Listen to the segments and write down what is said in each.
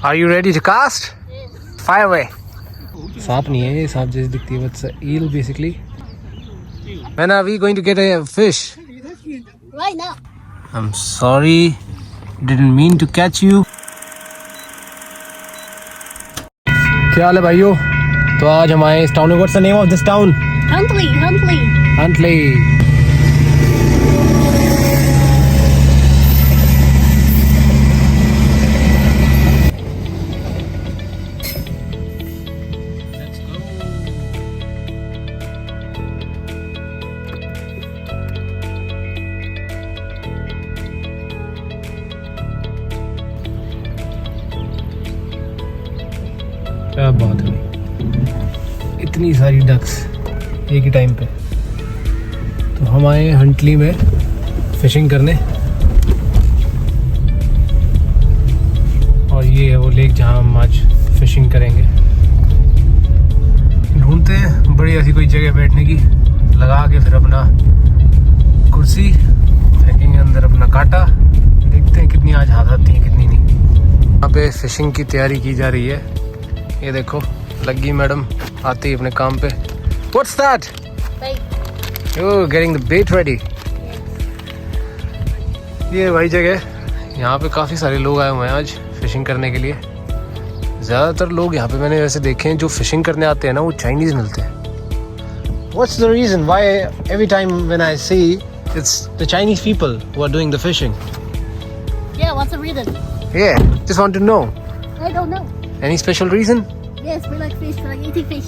Are you ready to cast? Yes. Fire away. सांप नहीं है ये, सांप जैसी दिखती है, but eel basically. When are we going to get a fish? Right now. I'm sorry, didn't mean to catch you. क्या हाल है भाइयों? तो आज हम आए इस टाउन में. What's the name of this town? Huntley. Huntley. क्या बात है, इतनी सारी डक्स एक ही टाइम पे. तो हम आए हंटली में फिशिंग करने, और ये है वो लेक जहाँ हम आज फिशिंग करेंगे. ढूंढते हैं बड़ी ऐसी कोई जगह बैठने की, लगा के फिर अपना कुर्सी फेंकेंगे अंदर, अपना कांटा. देखते हैं कितनी आज हाथ आती है कितनी नहीं. यहाँ पे फिशिंग की तैयारी की जा रही है. ये देखो लगी मैडम आती है अपने काम पे. What's that? Bait. Oh, getting the bait ready. ये वही जगह, यहाँ पे काफ़ी सारे लोग आए हुए हैं आज फिशिंग करने के लिए. ज़्यादातर लोग यहाँ पे मैंने वैसे देखे हैं जो फिशिंग करने आते हैं ना, वो चाइनीज़ मिलते हैं. What's the reason why every time when I see it's the Chinese people who are doing the fishing? Yeah, what's the reason? Yeah, just want to know. I don't know. Any special reason? Yes, we like fish. We like eating fish.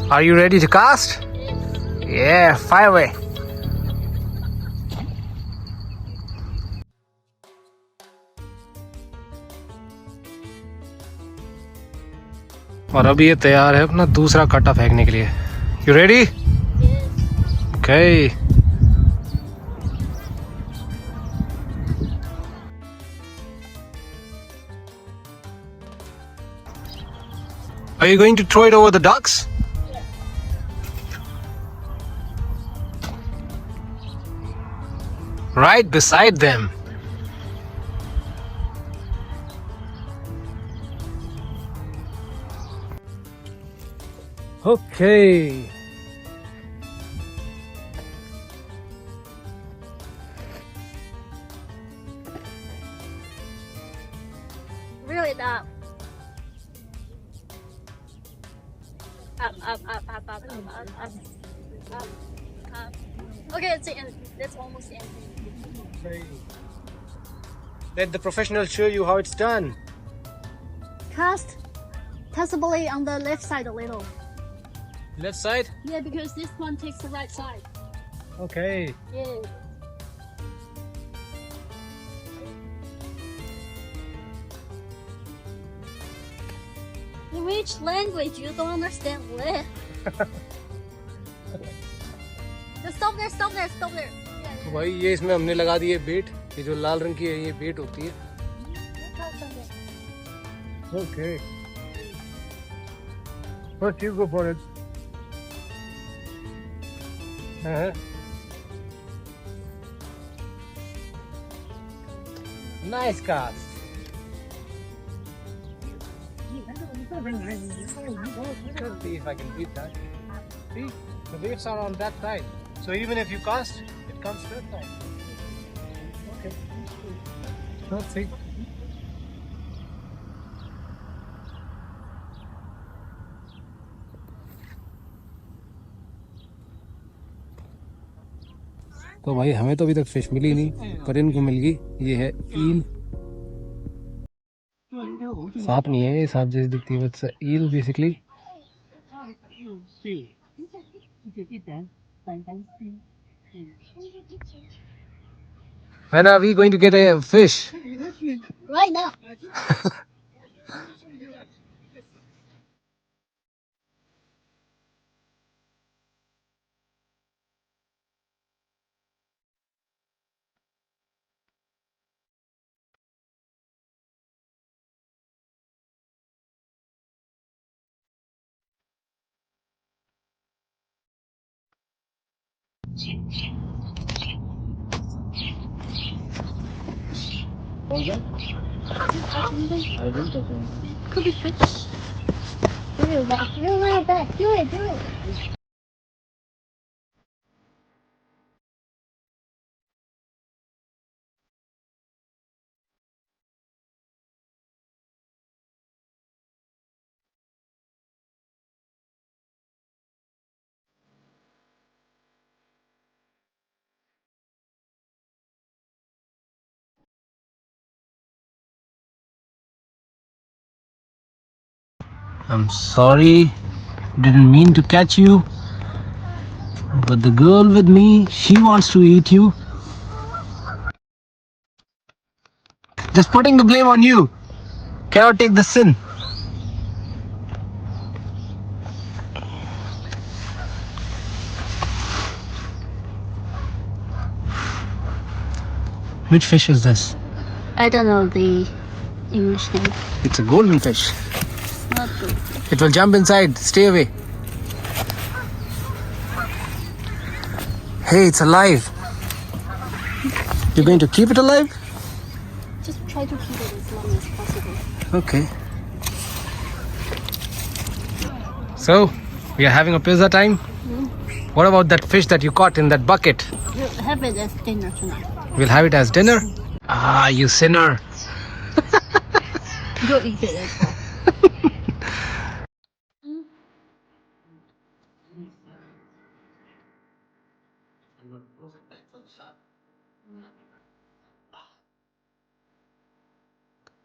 Are you ready to cast? Yes. Yeah, fire away. और अभी ये तैयार है अपना दूसरा कांटा फेंकने के लिए. You ready? Yes. Okay. Are you going to throw it over the ducks? Right beside them. Okay. Reel it up. Up. Okay, it's the end. That's almost the end. Let the professional show you how it's done. Cast possibly on the left side a little. Left side? Yeah, because this one takes the right side. Okay. Yeah. In which language you don't understand? Stop there. तो भाई ये इसमें हमने लगा दिए बेट. ये जो लाल रंग की है ये बेट होती है. Okay. First you go for it. Nice cast. Let's see if I can beat that. See, the waves are on that side. So even if you cast, it comes that side. Okay. Let's see. तो भाई हमें तो अभी तक fish मिली नहीं, पर इनको मिल गई. ये है ईल. सांप नहीं है ये, सांप जैसी दिखती है, but eel basically. When are we going to get a fish? Right now. Could be fish. Do that. Do a little bit. Do it. Do it. I'm sorry, didn't mean to catch you, but the girl with me, she wants to eat you. Just putting the blame on you. Cannot take the sin. Which fish is this? I don't know the English name. It's a golden fish. Not good. It will jump inside. Stay away. Hey, it's alive. You're going to keep it alive? Just try to keep it as long as possible. Okay. So, we are having a pizza time. What about that fish that you caught in that bucket? We'll have it as dinner tonight. We'll have it as dinner. Ah, you sinner. Go eat it as well.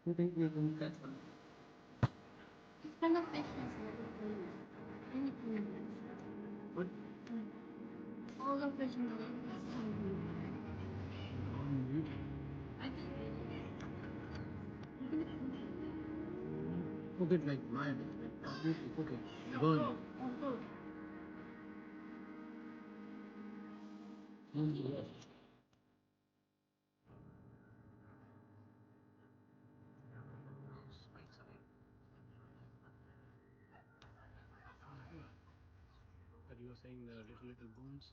This kind of fish is very famous. Anything else? All the fish in the lake is so good. I think Cook it like mine. Cook it. Burn. That you were saying the little bones.